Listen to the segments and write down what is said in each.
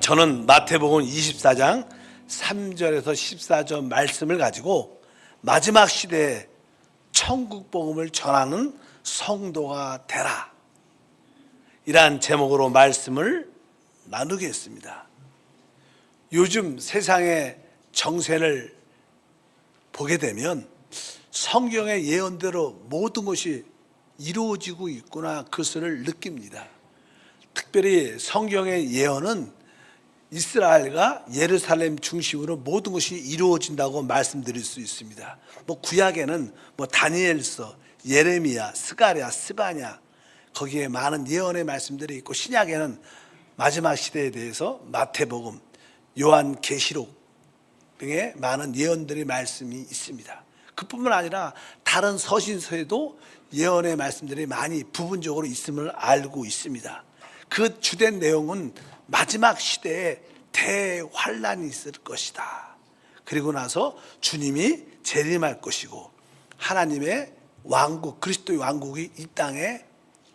저는 마태복음 24장 3절에서 14절 말씀을 가지고 마지막 시대에 천국 복음을 전하는 성도가 되라, 이러한 제목으로 말씀을 나누겠습니다. 요즘 세상의 정세를 보게 되면 성경의 예언대로 모든 것이 이루어지고 있구나, 그것을 느낍니다. 특별히 성경의 예언은 이스라엘과 예루살렘 중심으로 모든 것이 이루어진다고 말씀드릴 수 있습니다. 구약에는 다니엘서, 예레미야, 스가랴, 스바냐, 거기에 많은 예언의 말씀들이 있고, 신약에는 마지막 시대에 대해서 마태복음, 요한 계시록 등의 많은 예언들의 말씀이 있습니다. 그뿐만 아니라 다른 서신서에도 예언의 말씀들이 많이 부분적으로 있음을 알고 있습니다. 그 주된 내용은 마지막 시대에 대환란이 있을 것이다. 그리고 나서 주님이 재림할 것이고 하나님의 왕국, 그리스도의 왕국이 이 땅에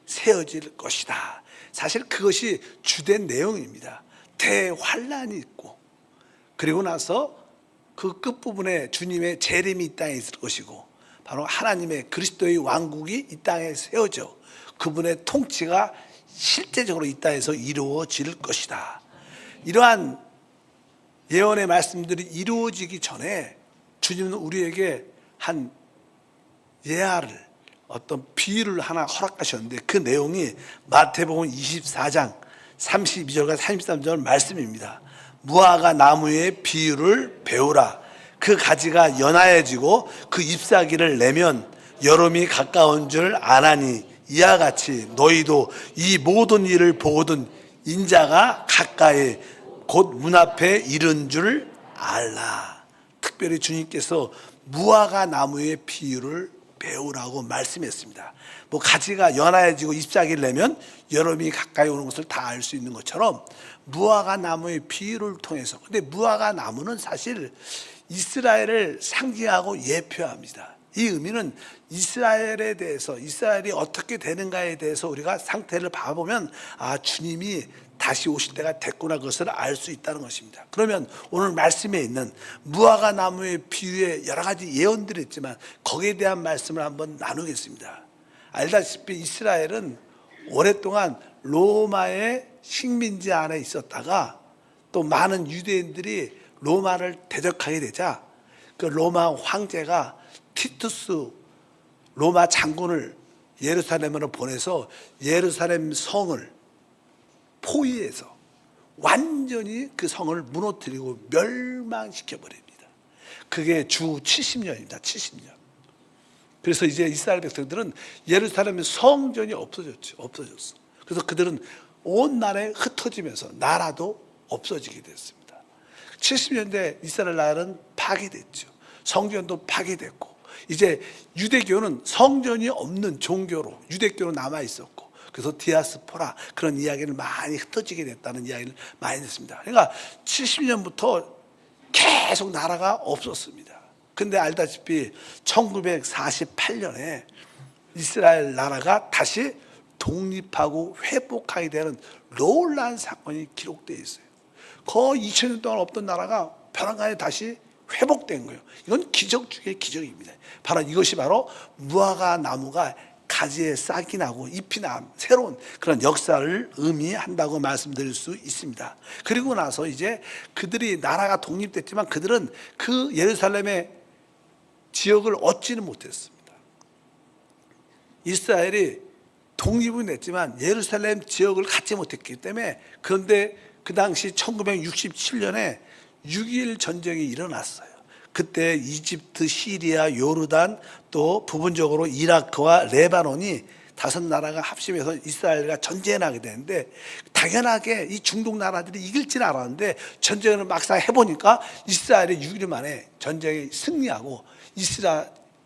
세워질 것이다. 사실 그것이 주된 내용입니다. 대환란이 있고, 그리고 나서 그 끝부분에 주님의 재림이 이 땅에 있을 것이고, 바로 하나님의 그리스도의 왕국이 이 땅에 세워져 그분의 통치가 실제적으로 이 땅에서 이루어질 것이다. 이러한 예언의 말씀들이 이루어지기 전에 주님은 우리에게 한 예화를, 어떤 비유를 하나 허락하셨는데, 그 내용이 마태복음 24장 32절과 33절 말씀입니다. 무화과 나무의 비유를 배우라. 그 가지가 연하여지고 그 잎사귀를 내면 여름이 가까운 줄 아나니, 이와 같이 너희도 이 모든 일을 보거든 인자가 가까이 곧 문 앞에 이른 줄 알라. 특별히 주님께서 무화과 나무의 비유를 배우라고 말씀했습니다. 가지가 연하여지고 잎사귀를 내면 여름이 가까이 오는 것을 다 알 수 있는 것처럼 무화과 나무의 비유를 통해서, 근데 무화과 나무는 사실 이스라엘을 상징하고 예표합니다. 이 의미는 이스라엘에 대해서, 이스라엘이 어떻게 되는가에 대해서 우리가 상태를 봐보면 주님이 다시 오실 때가 됐구나, 그것을 알 수 있다는 것입니다. 그러면 오늘 말씀에 있는 무화과 나무의 비유에 여러 가지 예언들이 있지만 거기에 대한 말씀을 한번 나누겠습니다. 알다시피 이스라엘은 오랫동안 로마의 식민지 안에 있었다가 또 많은 유대인들이 로마를 대적하게 되자 그 로마 황제가 티투스 로마 장군을 예루살렘으로 보내서 예루살렘 성을 포위해서 완전히 그 성을 무너뜨리고 멸망시켜 버립니다. 그게 주 70년입니다. 70년. 그래서 이제 이스라엘 백성들은 예루살렘 성전이 없어졌어. 그래서 그들은 온 나라에 흩어지면서 나라도 없어지게 됐습니다. 70년대 이스라엘 나라는 파괴됐죠. 성전도 파괴됐고, 이제 유대교는 성전이 없는 종교로 유대교로 남아 있었고, 그래서 디아스포라, 그런 이야기를 많이 흩어지게 됐다는 이야기를 많이 듣습니다. 그러니까 70년부터 계속 나라가 없었습니다. 근데 알다시피 1948년에 이스라엘 나라가 다시 독립하고 회복하게 되는 놀라운 사건이 기록되어 있어요. 거의 2000년 동안 없던 나라가 벼랑간에 다시 회복된 거예요. 이건 기적 중의 기적입니다. 바로 이것이 바로 무화과 나무가 가지에 싹이 나고 잎이 난 새로운 그런 역사를 의미한다고 말씀드릴 수 있습니다. 그리고 나서 이제 그들이 나라가 독립됐지만 그들은 그 예루살렘의 지역을 얻지는 못했습니다. 이스라엘이 독립은 했지만 예루살렘 지역을 갖지 못했기 때문에, 그런데 그 당시 1967년에 6.21 전쟁이 일어났어요. 그때 이집트, 시리아, 요르단, 또 부분적으로 이라크와 레바논이 5나라가 합심해서 이스라엘과 전쟁을 하게 되는데, 당연하게 이 중동 나라들이 이길지는 알았는데 전쟁을 막상 해보니까 이스라엘이 6일 만에 전쟁에 승리하고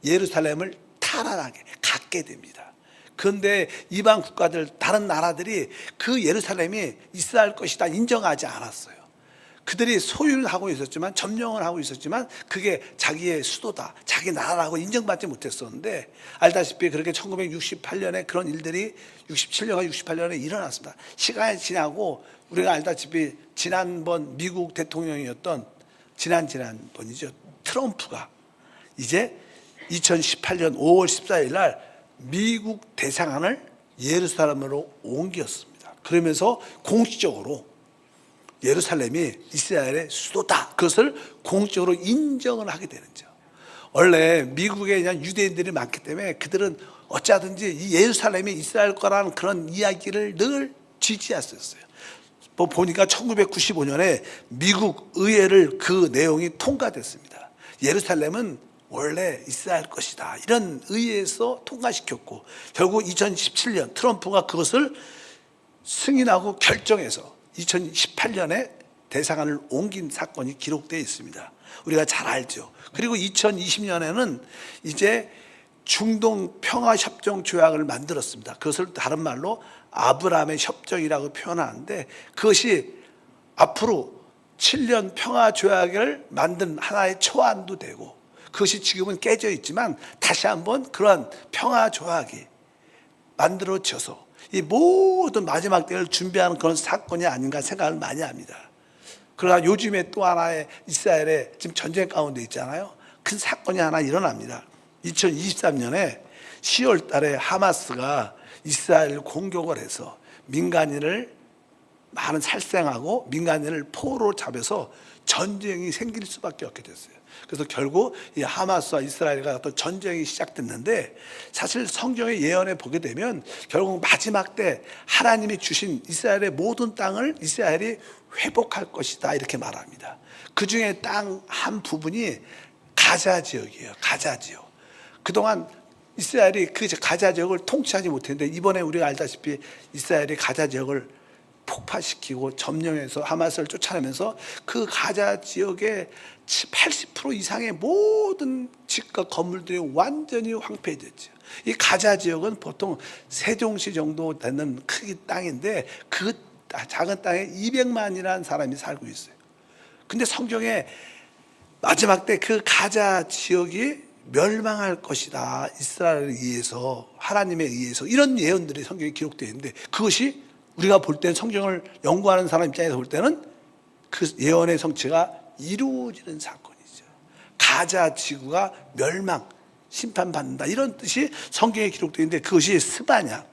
예루살렘을 탈환하게 갖게 됩니다. 그런데 이방 국가들, 다른 나라들이 그 예루살렘이 이스라엘 것이다 인정하지 않았어요. 그들이 소유를 하고 있었지만, 점령을 하고 있었지만 그게 자기의 수도다, 자기 나라라고 인정받지 못했었는데, 알다시피 그렇게 1968년에 그런 일들이 67년과 68년에 일어났습니다. 시간이 지나고 우리가 알다시피 지난번 미국 대통령이었던 지난번이죠, 트럼프가 이제 2018년 5월 14일 날 미국 대사관을 예루살렘으로 옮겼습니다. 그러면서 공식적으로 예루살렘이 이스라엘의 수도다, 그것을 공식적으로 인정을 하게 되는 거죠. 원래 미국에 그냥 유대인들이 많기 때문에 그들은 어찌하든지 이 예루살렘이 이스라엘 거라는 그런 이야기를 늘 지지했었어요. 뭐 보니까 1995년에 미국 의회를 그 내용이 통과됐습니다. 예루살렘은 원래 이스라엘 것이다, 이런 의회에서 통과시켰고, 결국 2017년 트럼프가 그것을 승인하고 결정해서 2018년에 대사관을 옮긴 사건이 기록되어 있습니다. 우리가 잘 알죠. 그리고 2020년에는 이제 중동 평화협정 조약을 만들었습니다. 그것을 다른 말로 아브라함의 협정이라고 표현하는데, 그것이 앞으로 7년 평화 조약을 만든 하나의 초안도 되고, 그것이 지금은 깨져 있지만 다시 한번 그러한 평화 조약이 만들어져서 이 모든 마지막 때를 준비하는 그런 사건이 아닌가 생각을 많이 합니다. 그러나 요즘에 또 하나의 이스라엘의 지금 전쟁 가운데 있잖아요. 큰 사건이 하나 일어납니다. 2023년에 10월 달에 하마스가 이스라엘 공격을 해서 민간인을 많은 살생하고 민간인을 포로로 잡아서 전쟁이 생길 수밖에 없게 됐어요. 그래서 결국 이 하마스와 이스라엘과 어떤 전쟁이 시작됐는데, 사실 성경의 예언에 보게 되면 결국 마지막 때 하나님이 주신 이스라엘의 모든 땅을 이스라엘이 회복할 것이다, 이렇게 말합니다. 그 중에 땅 한 부분이 가자 지역이에요. 가자 지역. 그동안 이스라엘이 그 가자 지역을 통치하지 못했는데, 이번에 우리가 알다시피 이스라엘이 가자 지역을 폭파시키고 점령해서 하마스를 쫓아내면서 그 가자 지역의 80% 이상의 모든 집과 건물들이 완전히 황폐해졌죠. 이 가자 지역은 보통 세종시 정도 되는 크기 땅인데, 그 작은 땅에 200만이라는 사람이 살고 있어요. 근데 성경에 마지막 때 그 가자 지역이 멸망할 것이다, 이스라엘에 의해서, 하나님에 의해서, 이런 예언들이 성경에 기록되어 있는데, 그것이 우리가 볼 때는, 성경을 연구하는 사람 입장에서 볼 때는 그 예언의 성취가 이루어지는 사건이죠. 가자 지구가 멸망, 심판받는다, 이런 뜻이 성경에 기록되어 있는데, 그것이 스바냐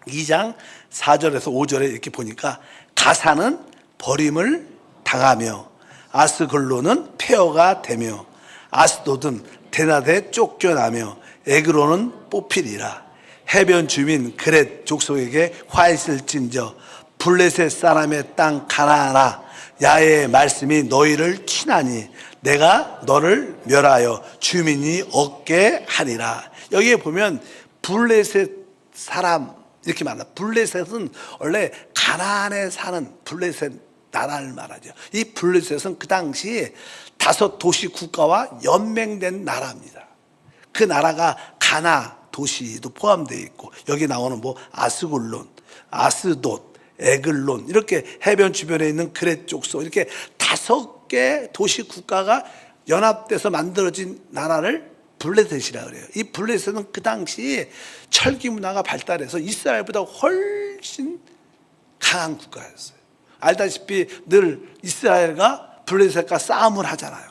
2장 4절에서 5절에 이렇게 보니까, 가사는 버림을 당하며 아스글론은 폐허가 되며 아스돗은 데나데 쫓겨나며 에그론은 뽑히리라. 해변 주민 그렛 족속에게 화있을진저 블레셋 사람의 땅 가나안아, 야훼의 말씀이 너희를 치나니 내가 너를 멸하여 주민이 얻게 하리라. 여기에 보면 블레셋 사람 이렇게 말합니다. 블레셋은 원래 가나안에 사는 블레셋 나라를 말하죠. 이 블레셋은 그 당시 5도시 국가와 연맹된 나라입니다. 그 나라가 가나 도시도 포함되어 있고, 여기 나오는 뭐 아스글론, 아스돗, 에글론, 이렇게 해변 주변에 있는 그렛 족속, 이렇게 5개 도시 국가가 연합돼서 만들어진 나라를 블레셋이라 그래요. 이 블레셋은 그 당시 철기 문화가 발달해서 이스라엘보다 훨씬 강한 국가였어요. 알다시피 늘 이스라엘과 블레셋과 싸움을 하잖아요.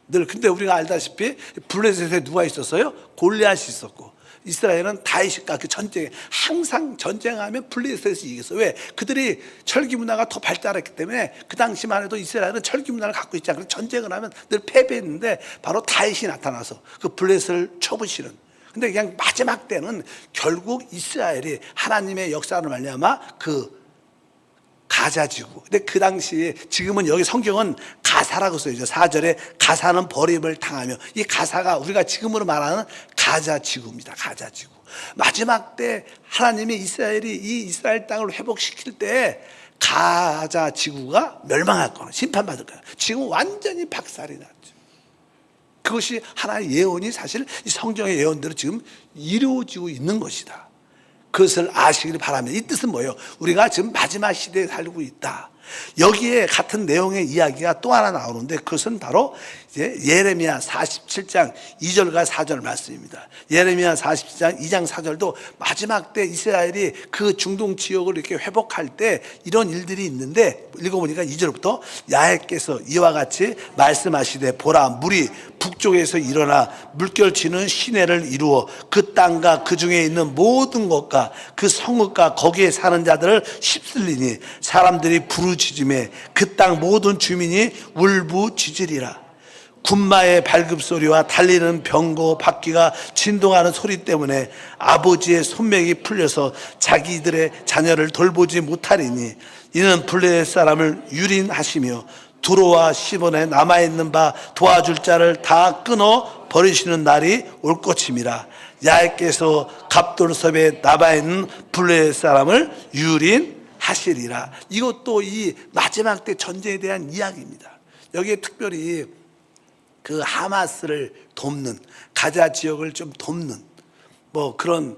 늘. 근데 우리가 알다시피 블레셋에 누가 있었어요? 골리앗이 있었고, 이스라엘은 다윗과 그 전쟁에 항상 전쟁하면 블레셋이 이겼어요. 왜? 그들이 철기 문화가 더 발달했기 때문에 그 당시만 해도 이스라엘은 철기 문화를 갖고 있지 않고 전쟁을 하면 늘 패배했는데, 바로 다윗이 나타나서 그 블레셋을 쳐부시는. 근데 그냥 마지막 때는 결국 이스라엘이 하나님의 역사를 말미암아 그 가자 지구. 근데 그 당시에, 지금은 여기 성경은 가사라고 써있죠. 4절에 가사는 버림을 당하며, 이 가사가 우리가 지금으로 말하는 가자 지구입니다. 가자 지구. 마지막 때 하나님이 이스라엘이 이 이스라엘 땅을 회복시킬 때 가자 지구가 멸망할 거예요. 심판받을 거예요. 지금 완전히 박살이 났죠. 그것이 하나의 예언이, 사실 이 성경의 예언대로 지금 이루어지고 있는 것이다. 그것을 아시기를 바랍니다. 이 뜻은 뭐예요? 우리가 지금 마지막 시대에 살고 있다. 여기에 같은 내용의 이야기가 또 하나 나오는데 그것은 바로 이제 예레미야 47장 2절과 4절 말씀입니다. 예레미야 47장 2장 4절도 마지막 때 이스라엘이 그 중동 지역을 이렇게 회복할 때 이런 일들이 있는데 읽어보니까 2절부터 야훼께서 이와 같이 말씀하시되 보라 물이 북쪽에서 일어나 물결치는 시내를 이루어 그 땅과 그 중에 있는 모든 것과 그 성읍과 거기에 사는 자들을 휩쓸리니 사람들이 부르짖음에 그 땅 모든 주민이 울부짖으리라. 군마의 발급소리와 달리는 병거 바퀴가 진동하는 소리 때문에 아버지의 손맥이 풀려서 자기들의 자녀를 돌보지 못하리니 이는 블레셋 사람을 유린하시며 두로와 시본에 남아있는 바 도와줄 자를 다 끊어 버리시는 날이 올 것임이라. 야훼께서 갑돌섭에 남아있는 블레셋 사람을 유린하시리라. 이것도 이 마지막 때 전쟁에 대한 이야기입니다. 여기에 특별히 그 하마스를 돕는, 가자 지역을 좀 돕는 뭐 그런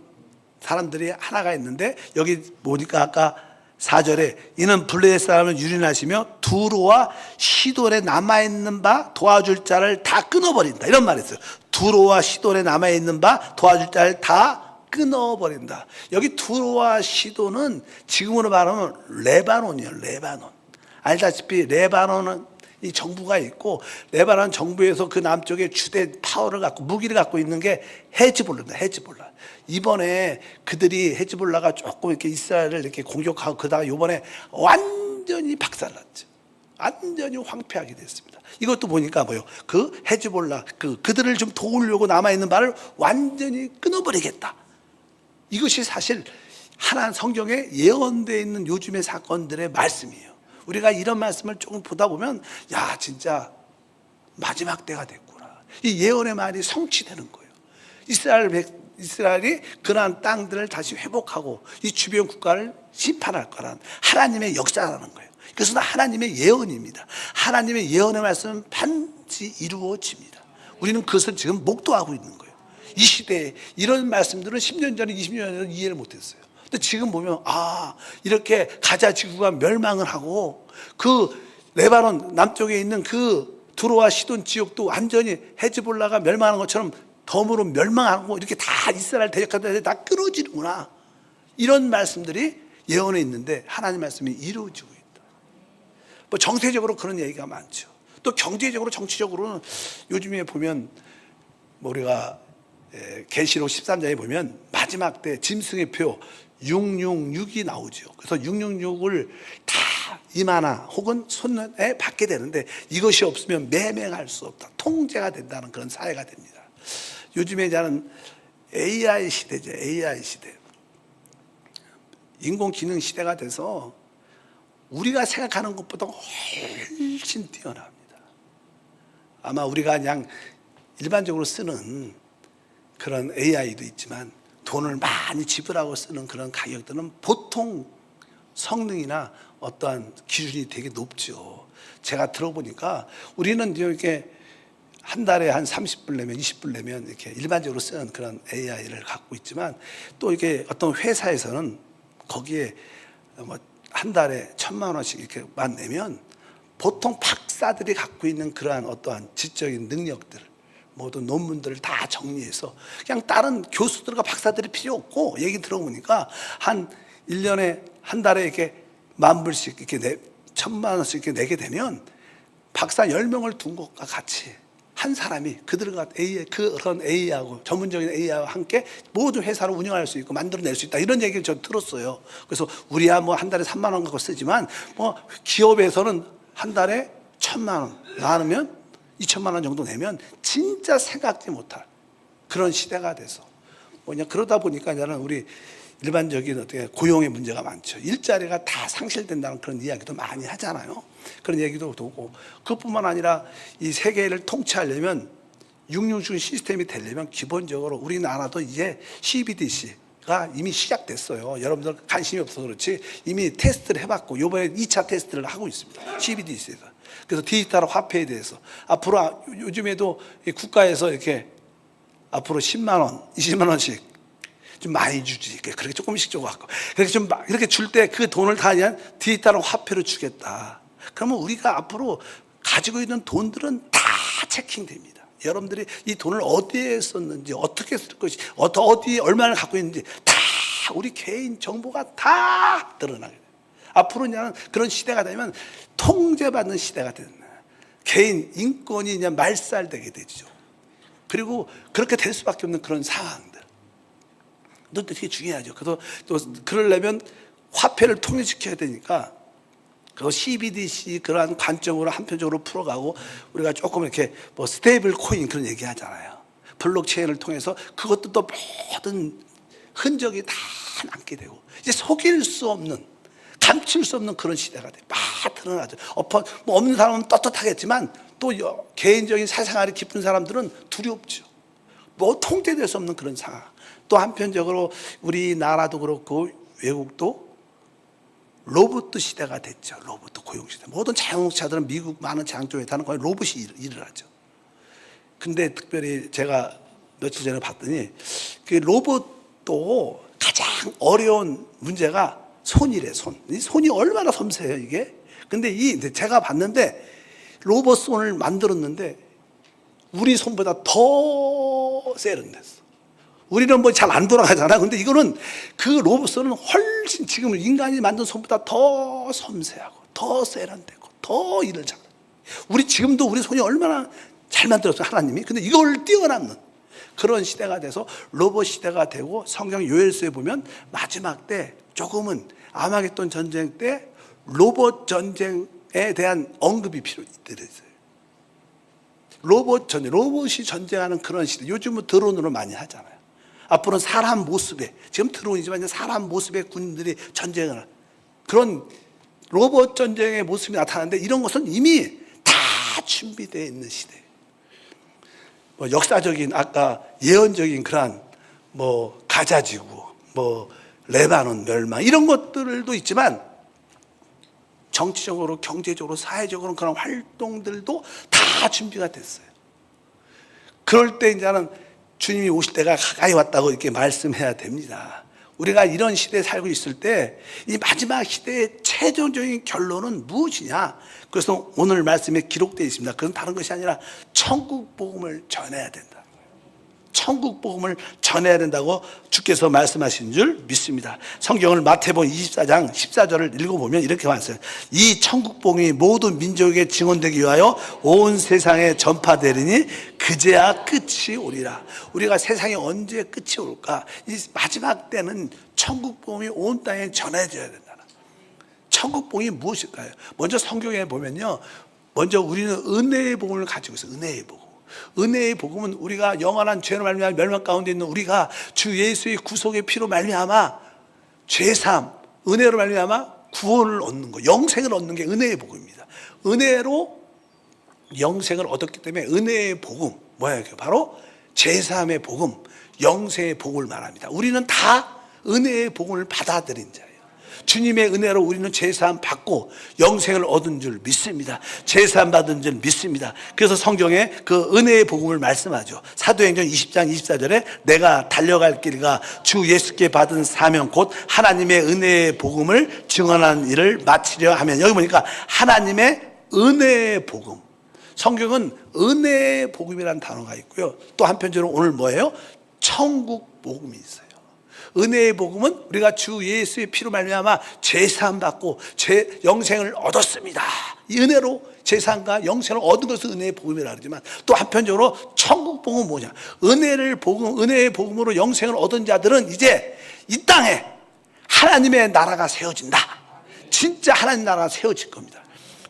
사람들이 하나가 있는데 여기 보니까 아까 4절에 이는 블레셋 사람을 유린하시며 두로와 시돈에 남아있는 바 도와줄 자를 다 끊어버린다 이런 말이 있어요. 두로와 시돈에 남아있는 바 도와줄 자를 다 끊어버린다. 여기 두로와 시돈은 지금으로 말하면 레바논이에요. 레바논. 알다시피 레바논은 이 정부가 있고 레바논 정부에서 그 남쪽에 주된 파워를 갖고 무기를 갖고 있는 게 헤즈볼라입니다. 헤즈볼라. 이번에 그들이 헤즈볼라가 조금 이렇게 이스라엘을 이렇게 공격하고 그다가 이번에 완전히 박살났죠. 완전히 황폐하게 됐습니다. 이것도 보니까 뭐요? 그 헤즈볼라 그들을 좀 도우려고 남아 있는 바를 완전히 끊어버리겠다. 이것이 사실 하나님 성경에 예언되어 있는 요즘의 사건들의 말씀이에요. 우리가 이런 말씀을 조금 보다 보면 야 진짜 마지막 때가 됐구나. 이 예언의 말이 성취되는 거예요. 이스라엘이 그러한 땅들을 다시 회복하고 이 주변 국가를 심판할 거란 하나님의 역사라는 거예요. 그것은 하나님의 예언입니다. 하나님의 예언의 말씀은 반드시 이루어집니다. 우리는 그것을 지금 목도하고 있는 거예요. 이 시대에 이런 말씀들은 10년 전에 20년 전에 이해를 못했어요. 근데 지금 보면 이렇게 가자 지구가 멸망을 하고 그 레바논 남쪽에 있는 그 두로와 시돈 지역도 완전히 헤즈볼라가 멸망하는 것처럼 덤으로 멸망하고 이렇게 다 이스라엘 대적하는데 다 끊어지는구나. 이런 말씀들이 예언에 있는데 하나님 말씀이 이루어지고 있다. 뭐 정세적으로 그런 얘기가 많죠. 또 경제적으로 정치적으로는 요즘에 보면 우리가 계시록 13장에 보면 마지막 때 짐승의 표 666이 나오죠. 그래서 666을 다 임하나 혹은 손에 받게 되는데 이것이 없으면 매매할 수 없다. 통제가 된다는 그런 사회가 됩니다. 요즘에 저는 AI 시대죠. AI 시대. 인공지능 시대가 돼서 우리가 생각하는 것보다 훨씬 뛰어납니다. 아마 우리가 그냥 일반적으로 쓰는 그런 AI도 있지만 돈을 많이 지불하고 쓰는 그런 가격들은 보통 성능이나 어떠한 기준이 되게 높죠. 제가 들어보니까 우리는 이렇게 한 달에 한 30불 내면 20불 내면 이렇게 일반적으로 쓰는 그런 AI를 갖고 있지만 또 이렇게 어떤 회사에서는 거기에 뭐 한 달에 1,000만 원씩 이렇게만 내면 보통 박사들이 갖고 있는 그러한 어떠한 지적인 능력들 모든 논문들을 다 정리해서 그냥 다른 교수들과 박사들이 필요 없고 얘기 들어보니까 한 1년에 한 달에 이렇게 10,000불씩 이렇게 1,000만 원씩 이렇게 내게 되면 박사 10명을 둔 것과 같이 한 사람이 그들과 그런 AI하고 전문적인 AI와 함께 모든 회사를 운영할 수 있고 만들어낼 수 있다. 이런 얘기를 저 들었어요. 그래서 우리야 뭐 한 달에 3만 원 갖고 쓰지만 뭐 기업에서는 한 달에 1,000만 원 나누면 2,000만 원 정도 내면 진짜 생각지 못할 그런 시대가 돼서 뭐냐 그러다 보니까 이제는 우리 일반적인 어떻게 고용의 문제가 많죠. 일자리가 다 상실된다는 그런 이야기도 많이 하잖아요. 그런 얘기도 오고 그것뿐만 아니라 이 세계를 통치하려면 666 시스템이 되려면 기본적으로 우리나라도 이제 CBDC가 이미 시작됐어요. 여러분들 관심이 없어서 그렇지 이미 테스트를 해봤고 이번에 2차 테스트를 하고 있습니다. CBDC에서. 그래서 디지털 화폐에 대해서 앞으로 요즘에도 국가에서 이렇게 앞으로 10만 원, 20만 원씩 좀 많이 주지. 그렇게 조금씩 줘갖고. 그렇게 좀 이렇게 줄 때 그 돈을 다 그냥 뒤에 따른 화폐로 주겠다. 그러면 우리가 앞으로 가지고 있는 돈들은 다 체킹됩니다. 여러분들이 이 돈을 어디에 썼는지, 어떻게 쓸 것이, 어디에 얼마나 갖고 있는지 다 우리 개인 정보가 다 드러나게 돼요. 앞으로 그냥 그런 시대가 되면 통제받는 시대가 되는 거예요. 개인 인권이 그냥 말살되게 되죠. 그리고 그렇게 될 수밖에 없는 그런 상황들. 또 되게 중요하죠. 그래서 또 그러려면 화폐를 통일시켜야 되니까 그 CBDC 그러한 관점으로 한편적으로 풀어가고 우리가 조금 이렇게 뭐 스테이블 코인 그런 얘기 하잖아요. 블록체인을 통해서 그것도 또 모든 흔적이 다 남게 되고 이제 속일 수 없는 감출 수 없는 그런 시대가 돼. 막 드러나죠. 뭐 없는 사람은 떳떳하겠지만 또 개인적인 사생활이 깊은 사람들은 두렵죠. 뭐 통제될 수 없는 그런 상황. 또 한편적으로 우리나라도 그렇고 외국도 로봇 시대가 됐죠. 로봇 고용 시대. 모든 자영업자들은 미국 많은 장쪽에다는 거의 로봇이 일을 하죠. 근데 특별히 제가 며칠 전에 봤더니 그 로봇도 가장 어려운 문제가 손이래, 손. 이 손이 얼마나 섬세해요, 이게. 근데 제가 봤는데 로봇 손을 만들었는데 우리 손보다 더 세련됐어. 우리는 뭐 잘 안 돌아가잖아. 근데 이거는 그 로봇 손은 훨씬 지금 인간이 만든 손보다 더 섬세하고 더 세련되고 더 일을 잘해. 우리 지금도 우리 손이 얼마나 잘 만들었어요, 하나님이. 근데 이걸 뛰어넘는 그런 시대가 돼서 로봇 시대가 되고 성경 요엘서에 보면 마지막 때 조금은 아마겟돈 전쟁 때 로봇 전쟁에 대한 언급이 필요했어요. 로봇 전쟁, 로봇이 전쟁하는 그런 시대. 요즘은 드론으로 많이 하잖아요. 앞으로는 사람 모습에, 지금 드론이지만 사람 모습의 군인들이 전쟁을 하는 그런 로봇 전쟁의 모습이 나타나는데 이런 것은 이미 다 준비되어 있는 시대. 뭐 역사적인 아까 예언적인 그러한 뭐 가자지구, 뭐 레바논 멸망 이런 것들도 있지만 정치적으로, 경제적으로, 사회적으로 그런 활동들도 다 준비가 됐어요. 그럴 때 이제는 주님이 오실 때가 가까이 왔다고 이렇게 말씀해야 됩니다. 우리가 이런 시대에 살고 있을 때 이 마지막 시대의 최종적인 결론은 무엇이냐? 그래서 오늘 말씀에 기록되어 있습니다. 그건 다른 것이 아니라 천국 복음을 전해야 된다. 천국 복음을 전해야 된다고 주께서 말씀하신 줄 믿습니다. 성경을 마태복음 24장 14절을 읽어보면 이렇게 말씀해요. 이 천국 복음이 모든 민족에게 증언되기 위하여 온 세상에 전파되리니 그제야 끝이 오리라. 우리가 세상에 언제 끝이 올까? 이 마지막 때는 천국 복음이 온 땅에 전해져야 된다. 천국 복음이 무엇일까요? 먼저 성경에 보면요, 먼저 우리는 은혜의 복음을 가지고 있어요. 은혜의 복음. 은혜의 복음은 우리가 영원한 죄로 말미암아 멸망 가운데 있는 우리가 주 예수의 구속의 피로 말미암아 죄사함, 은혜로 말미암아 구원을 얻는 거, 영생을 얻는 게 은혜의 복음입니다. 은혜로 영생을 얻었기 때문에 은혜의 복음, 뭐예요? 바로 죄사함의 복음, 영생의 복음을 말합니다. 우리는 다 은혜의 복음을 받아들인 자예요. 주님의 은혜로 우리는 죄사함 받고 영생을 얻은 줄 믿습니다. 죄사함 받은 줄 믿습니다. 그래서 성경에 그 은혜의 복음을 말씀하죠. 사도행전 20장 24절에 내가 달려갈 길과 주 예수께 받은 사명 곧 하나님의 은혜의 복음을 증언하는 일을 마치려 하면, 여기 보니까 하나님의 은혜의 복음, 성경은 은혜의 복음이라는 단어가 있고요. 또 한편적으로 오늘 뭐예요? 천국 복음이 있어요. 은혜의 복음은 우리가 주 예수의 피로 말미암아 죄사함 받고 영생을 얻었습니다. 이 은혜로 죄사함과 영생을 얻은 것을 은혜의 복음이라 그러지만 또 한편적으로 천국 복음은 뭐냐? 은혜의 복음으로 영생을 얻은 자들은 이제 이 땅에 하나님의 나라가 세워진다. 진짜 하나님 나라가 세워질 겁니다.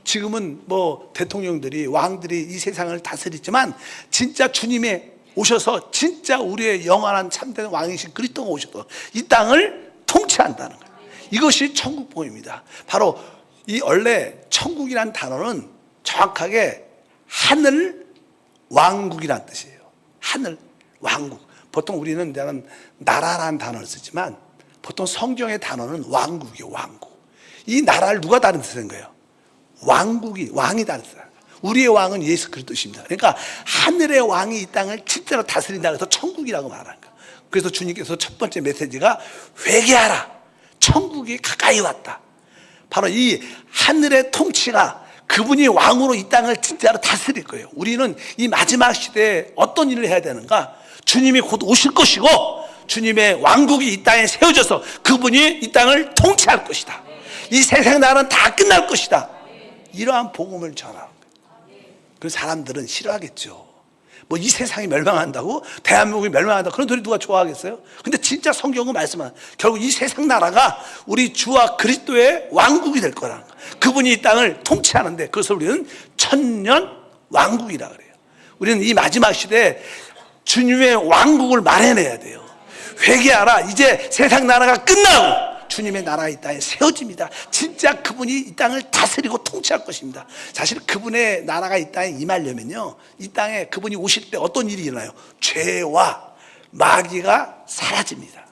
지금은 뭐 대통령들이, 왕들이 이 세상을 다스리지만 진짜 주님의 오셔서 진짜 우리의 영원한 참된 왕이신 그리스도가 오셔서 이 땅을 통치한다는 거예요. 이것이 천국복음입니다. 바로 이 원래 천국이라는 단어는 정확하게 하늘 왕국이라는 뜻이에요. 하늘 왕국. 보통 우리는 나라라는 단어를 쓰지만 보통 성경의 단어는 왕국이에요. 왕국. 이 나라를 누가 다른 뜻인 거예요? 왕이 다른 뜻이에요. 우리의 왕은 예수 그리스도십니다. 그러니까 하늘의 왕이 이 땅을 진짜로 다스린다 그래서 천국이라고 말하는 거예요. 그래서 주님께서 첫 번째 메시지가 회개하라. 천국이 가까이 왔다. 바로 이 하늘의 통치가 그분이 왕으로 이 땅을 진짜로 다스릴 거예요. 우리는 이 마지막 시대에 어떤 일을 해야 되는가? 주님이 곧 오실 것이고 주님의 왕국이 이 땅에 세워져서 그분이 이 땅을 통치할 것이다. 이 세상 나라는 다 끝날 것이다. 이러한 복음을 전하는 거예요. 그 사람들은 싫어하겠죠. 뭐 이 세상이 멸망한다고? 대한민국이 멸망한다고? 그런 소리 누가 좋아하겠어요? 근데 진짜 성경은 말씀하는 결국 이 세상 나라가 우리 주와 그리스도의 왕국이 될 거라는 거예요. 그분이 이 땅을 통치하는데 그것을 우리는 천년 왕국이라 그래요. 우리는 이 마지막 시대에 주님의 왕국을 마련해야 돼요. 회개하라. 이제 세상 나라가 끝나고 주님의 나라가 이 땅에 세워집니다. 진짜 그분이 이 땅을 다스리고 통치할 것입니다. 사실 그분의 나라가 이 땅에 임하려면요, 이 땅에 그분이 오실 때 어떤 일이 일어나요? 죄와 마귀가 사라집니다.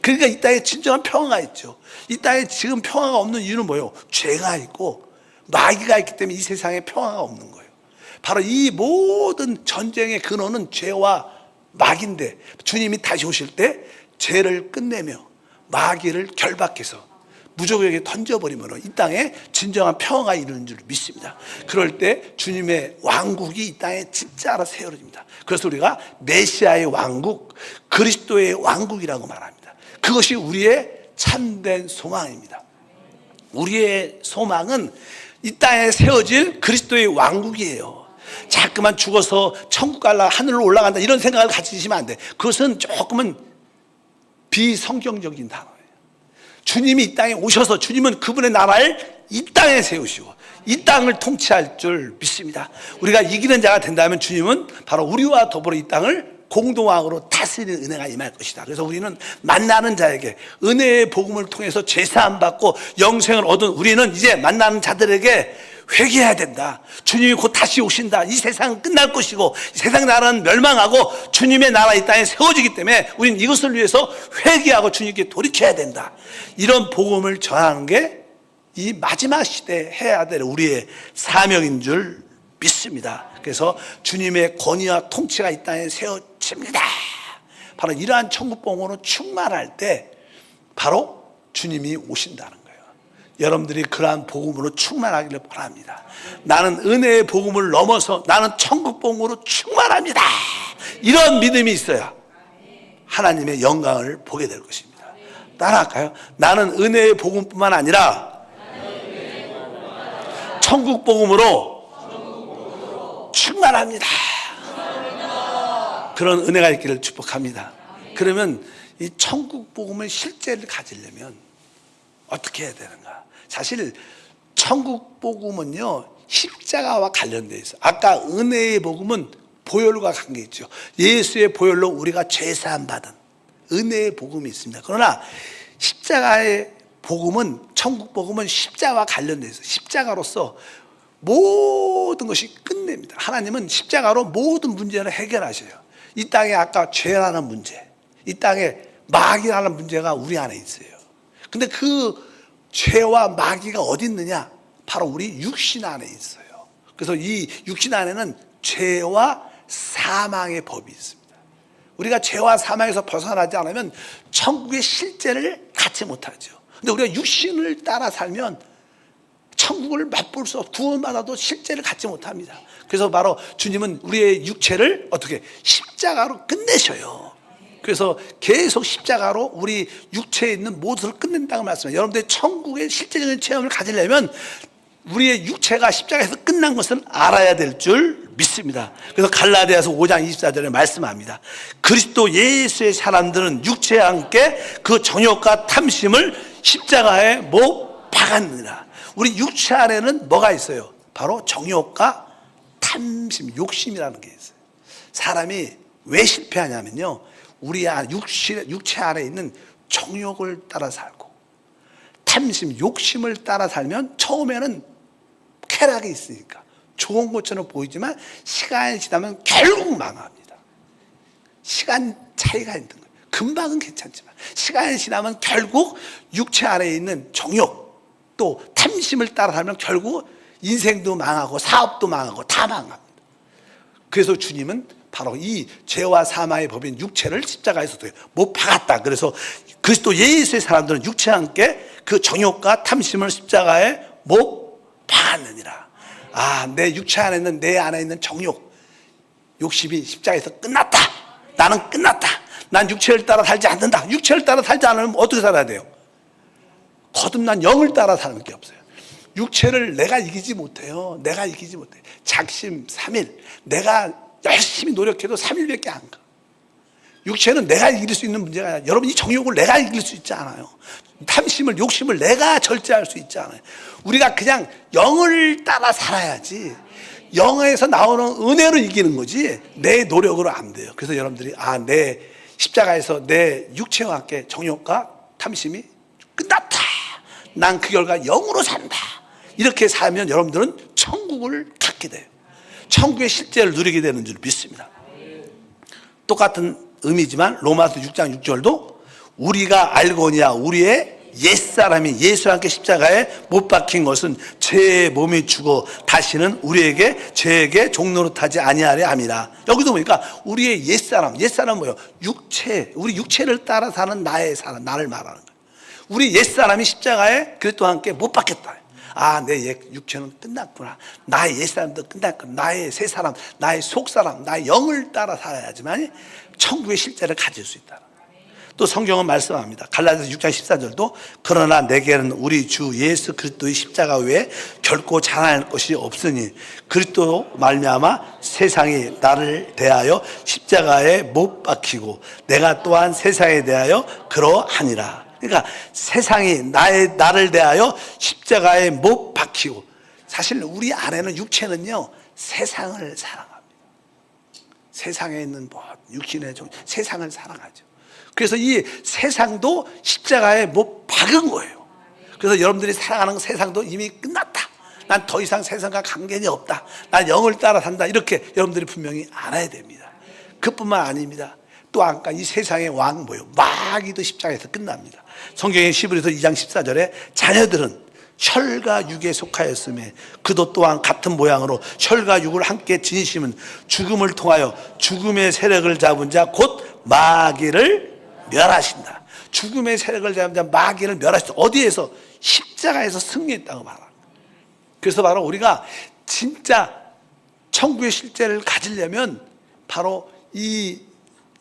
그러니까 이 땅에 진정한 평화가 있죠. 이 땅에 지금 평화가 없는 이유는 뭐예요? 죄가 있고 마귀가 있기 때문에 이 세상에 평화가 없는 거예요. 바로 이 모든 전쟁의 근원은 죄와 마귀인데 주님이 다시 오실 때 죄를 끝내며 마귀를 결박해서 무적에게 던져버리면 이 땅에 진정한 평화가 이루는 줄 믿습니다. 그럴 때 주님의 왕국이 이 땅에 진짜로 세워집니다. 그래서 우리가 메시아의 왕국, 그리스도의 왕국이라고 말합니다. 그것이 우리의 참된 소망입니다. 우리의 소망은 이 땅에 세워질 그리스도의 왕국이에요. 자꾸만 죽어서 천국 갈라 하늘로 올라간다 이런 생각을 가지시면 안 돼. 그것은 조금은 비성경적인 단어예요. 주님이 이 땅에 오셔서 주님은 그분의 나라를 이 땅에 세우시고 이 땅을 통치할 줄 믿습니다. 우리가 이기는 자가 된다면 주님은 바로 우리와 더불어 이 땅을 공동왕으로 다스리는 은혜가 임할 것이다. 그래서 우리는 만나는 자에게 은혜의 복음을 통해서 제사함 받고 영생을 얻은 우리는 이제 만나는 자들에게 회개해야 된다. 주님이 곧 다시 오신다. 이 세상은 끝날 것이고 이 세상 나라는 멸망하고 주님의 나라 이 땅에 세워지기 때문에 우리는 이것을 위해서 회개하고 주님께 돌이켜야 된다. 이런 복음을 전하는 게 이 마지막 시대에 해야 될 우리의 사명인 줄 믿습니다. 그래서 주님의 권위와 통치가 이 땅에 세워집니다. 바로 이러한 천국복음으로 충만할 때 바로 주님이 오신다는 거예요. 여러분들이 그러한 복음으로 충만하기를 바랍니다. 나는 은혜의 복음을 넘어서 나는 천국복음으로 충만합니다. 이런 믿음이 있어야 하나님의 영광을 보게 될 것입니다. 따라할까요? 나는 은혜의 복음뿐만 아니라 천국복음으로 충만합니다. 그런 은혜가 있기를 축복합니다. 그러면 이 천국복음을 실제를 가지려면 어떻게 해야 되는가? 사실 천국복음은요 십자가와 관련되어 있어요. 아까 은혜의 복음은 보혈과 관계 있죠. 예수의 보혈로 우리가 죄사함 받은 은혜의 복음이 있습니다. 그러나 십자가의 복음은 천국복음은 십자가와 관련되어 있어요. 십자가로서 모든 것이 끝냅니다. 하나님은 십자가로 모든 문제를 해결하셔요. 이 땅에 아까 죄라는 문제, 이 땅에 마귀라는 문제가 우리 안에 있어요. 근데 그 죄와 마귀가 어디 있느냐? 바로 우리 육신 안에 있어요. 그래서 이 육신 안에는 죄와 사망의 법이 있습니다. 우리가 죄와 사망에서 벗어나지 않으면 천국의 실제를 갖지 못하죠. 근데 우리가 육신을 따라 살면 천국을 맛볼 수 없고 구원받아도 실제를 갖지 못합니다. 그래서 바로 주님은 우리의 육체를 어떻게 십자가로 끝내셔요. 그래서 계속 십자가로 우리 육체에 있는 모든 것을 끝낸다고 말씀해요. 여러분들의 천국의 실제적인 체험을 가지려면 우리의 육체가 십자가에서 끝난 것을 알아야 될 줄 믿습니다. 그래서 갈라디아서 5장 24절에 말씀합니다. 그리스도 예수의 사람들은 육체와 함께 그 정욕과 탐심을 십자가에 못 박았느니라. 우리 육체 안에는 뭐가 있어요? 바로 정욕과 탐심, 욕심이라는 게 있어요. 사람이 왜 실패하냐면요, 우리 육체 안에 있는 정욕을 따라 살고 탐심, 욕심을 따라 살면 처음에는 쾌락이 있으니까 좋은 것처럼 보이지만 시간이 지나면 결국 망합니다. 시간 차이가 있는 거예요. 금방은 괜찮지만 시간이 지나면 결국 육체 안에 있는 정욕 또 탐심을 따라 살면 결국 인생도 망하고 사업도 망하고 다 망합니다. 그래서 주님은 바로 이 죄와 사망의 법인 육체를 십자가에서 못 박았다. 그래서 그리스도 예수의 사람들은 육체와 함께 그 정욕과 탐심을 십자가에 못 박았느니라. 내 육체 안에 있는 내 안에 있는 정욕, 욕심이 십자가에서 끝났다. 나는 끝났다. 난 육체를 따라 살지 않는다. 육체를 따라 살지 않으면 어떻게 살아야 돼요? 거듭난 영을 따라 사는 게 없어요. 육체를 내가 이기지 못해요. 내가 이기지 못해. 작심 3일. 내가 열심히 노력해도 3일밖에 안 가. 육체는 내가 이길 수 있는 문제가 아니라 여러분 이 정욕을 내가 이길 수 있지 않아요. 탐심을 욕심을 내가 절제할 수 있지 않아요. 우리가 그냥 영을 따라 살아야지 영에서 나오는 은혜로 이기는 거지 내 노력으로 안 돼요. 그래서 여러분들이 내 십자가에서 내 육체와 함께 정욕과 탐심이 끝났다. 난 그 결과 영으로 산다. 이렇게 살면 여러분들은 천국을 갖게 돼요. 천국의 실제를 누리게 되는 줄 믿습니다. 똑같은 의미지만 로마서 6장 6절도 우리가 알거니와 우리의 옛사람이 예수와 함께 십자가에 못 박힌 것은 죄의 몸이 죽어 다시는 우리에게 죄에게 종노릇하지 아니하려 함이라. 여기도 보니까 우리의 옛사람 뭐예요? 육체, 우리 육체를 따라 사는 나의 사람, 나를 말하는 거예요. 우리 옛사람이 십자가에 그리스도와 함께 못 박혔다. 내 육체는 끝났구나. 나의 옛사람도 끝났구나. 나의 새사람, 나의 속사람, 나의 영을 따라 살아야지만 천국의 실제를 가질 수 있다. 또 성경은 말씀합니다. 갈라디아서 6장 14절도 그러나 내게는 우리 주 예수 그리스도의 십자가 외에 결코 자랑할 것이 없으니 그리스도 말미암아 세상이 나를 대하여 십자가에 못 박히고 내가 또한 세상에 대하여 그러하니라. 그러니까 세상이 나를 대하여 십자가에 못 박히고, 사실 우리 안에는 육체는요 세상을 사랑합니다. 세상에 있는 육신의 세상을 사랑하죠. 그래서 이 세상도 십자가에 못 박은 거예요. 그래서 여러분들이 살아가는 세상도 이미 끝났다. 난 더 이상 세상과 관계는 없다. 난 영을 따라 산다. 이렇게 여러분들이 분명히 알아야 됩니다. 그뿐만 아닙니다. 또 아까 이 세상의 왕 뭐예요? 마귀도 십자가에서 끝납니다. 성경의 시브리서 2장 14절에 자녀들은 혈과 육에 속하였음에 그도 또한 같은 모양으로 혈과 육을 함께 지니심은 죽음을 통하여 죽음의 세력을 잡은 자 곧 마귀를 멸하신다. 죽음의 세력을 잡은 자 마귀를 멸하신다. 어디에서? 십자가에서 승리했다고 말합니다. 그래서 바로 우리가 진짜 천국의 실제를 가지려면 바로 이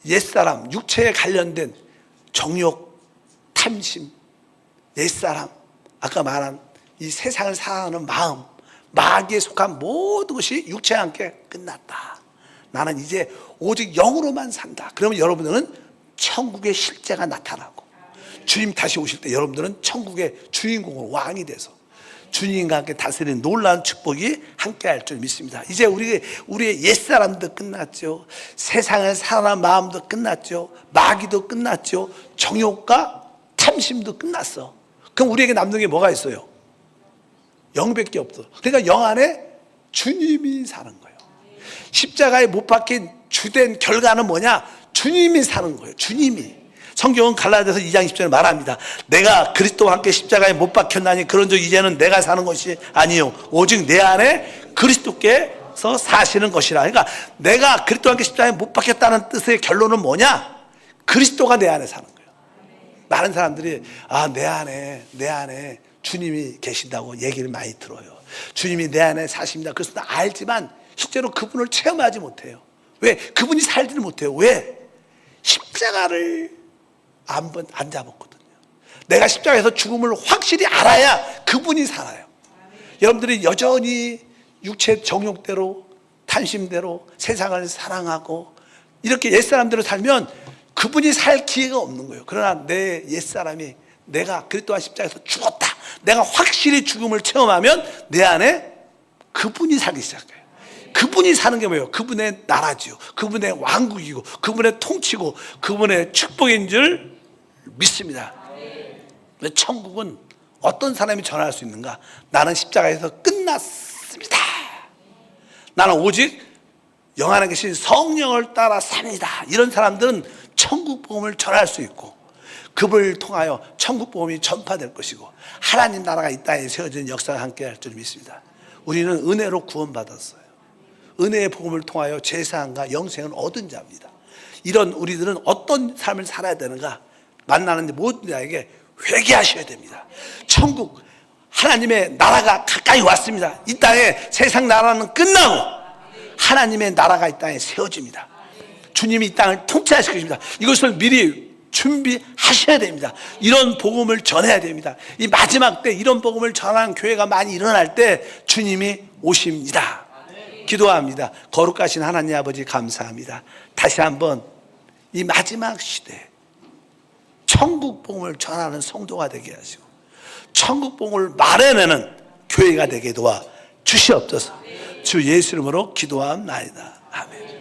옛사람, 육체에 관련된 정욕, 탐심, 옛사람, 아까 말한 이 세상을 사랑하는 마음, 마귀에 속한 모든 것이 육체와 함께 끝났다. 나는 이제 오직 영으로만 산다. 그러면 여러분들은 천국의 실제가 나타나고 주님 다시 오실 때 여러분들은 천국의 주인공으로 왕이 돼서 주님과 함께 다스리는 놀라운 축복이 함께 할 줄 믿습니다. 이제 우리의 옛사람도 끝났죠. 세상을 사랑하는 마음도 끝났죠. 마귀도 끝났죠. 정욕과 탐심도 끝났어. 그럼 우리에게 남는 게 뭐가 있어요? 영밖에 없어. 그러니까 영 안에 주님이 사는 거예요. 십자가에 못 박힌 주된 결과는 뭐냐? 주님이 사는 거예요. 주님이. 성경은 갈라디아서 2장 10절에 말합니다. 내가 그리스도와 함께 십자가에 못 박혔나니 그런즉 이제는 내가 사는 것이 아니요 오직 내 안에 그리스도께서 사시는 것이라. 그러니까 내가 그리스도와 함께 십자가에 못 박혔다는 뜻의 결론은 뭐냐? 그리스도가 내 안에 사는 거예요. 많은 사람들이 내 안에 주님이 계신다고 얘기를 많이 들어요. 주님이 내 안에 사십니다. 그래서 나 알지만 실제로 그분을 체험하지 못해요. 왜? 그분이 살지를 못해요. 왜? 십자가를 안 잡았거든요. 내가 십자가에서 죽음을 확실히 알아야 그분이 살아요. 여러분들이 여전히 육체 정욕대로 탐심대로 세상을 사랑하고 이렇게 옛사람대로 살면 그분이 살 기회가 없는 거예요. 그러나 내 옛사람이 내가 그리스도와 십자가에서 죽었다. 내가 확실히 죽음을 체험하면 내 안에 그분이 살기 시작해요. 그분이 사는 게 뭐예요? 그분의 나라지요. 그분의 왕국이고 그분의 통치고 그분의 축복인 줄 믿습니다. 천국은 어떤 사람이 전할 수 있는가? 나는 십자가에서 끝났습니다. 나는 오직 영 안에 계신 성령을 따라 삽니다. 이런 사람들은 천국 복음을 전할 수 있고 그분을 통하여 천국 복음이 전파될 것이고 하나님 나라가 이 땅에 세워지는 역사가 함께 할 줄 믿습니다. 우리는 은혜로 구원받았어요. 은혜의 복음을 통하여 죄사함과 영생을 얻은 자입니다. 이런 우리들은 어떤 삶을 살아야 되는가? 만나는 모든 자에게 회개하셔야 됩니다. 천국 하나님의 나라가 가까이 왔습니다. 이 땅에 세상 나라는 끝나고 하나님의 나라가 이 땅에 세워집니다. 주님이 이 땅을 통치하실 것입니다. 이것을 미리 준비하셔야 됩니다. 이런 복음을 전해야 됩니다. 이 마지막 때 이런 복음을 전하는 교회가 많이 일어날 때 주님이 오십니다. 기도합니다. 거룩하신 하나님 아버지 감사합니다. 다시 한번 이 마지막 시대 천국 복음을 전하는 성도가 되게 하시고 천국 복음을 말해내는 교회가 되게 도와 주시옵소서. 주 예수 이름으로 기도합나이다. 아멘.